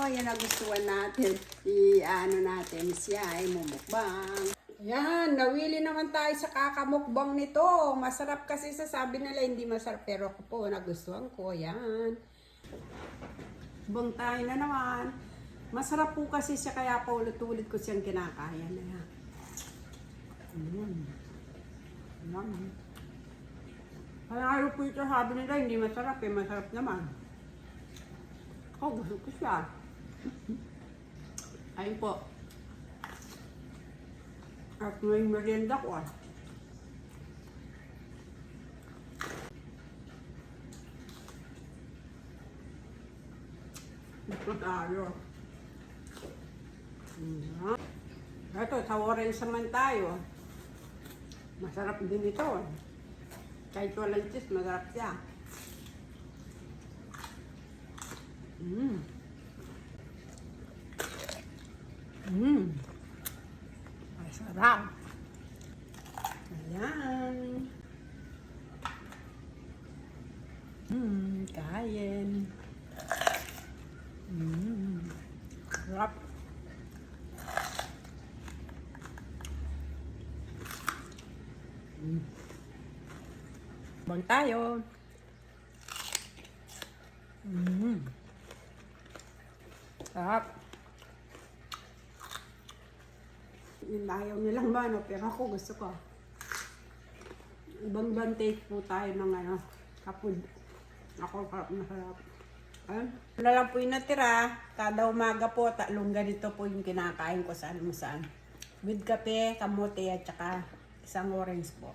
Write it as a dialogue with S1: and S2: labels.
S1: yan ang gustuhan natin. Ano natin siya ay mumukbang. Yan, nawili naman tayo sa kakamukbang nito. Masarap kasi sabi nila hindi masarap. Pero ako po, nagustuhan ko. Yan. Bang tayo na naman. Masarap po kasi siya kaya paulit-ulit ko siyang kinakaya na yan. Yan. Kaya po ito sabi nila hindi masarap eh. Masarap naman. Ako gusto ko siya. Ayun po. At may merienda ko ah. Ito tayo. Ito, sa orange naman tayo. Masarap din ito. Kahit walang cheese, masarap siya. Masarap. Ayan. Kain. Sarap. Bang tayo. Sarap. Yung ayaw nilang ba, no? Pero ako gusto ko. Ibang take po tayo ng kapud. Ako masarap. Wala lang po yung natira. Kada umaga po, tatlong ganito po yung kinakain ko saan mo saan. With kape, kamote at saka isang orange po.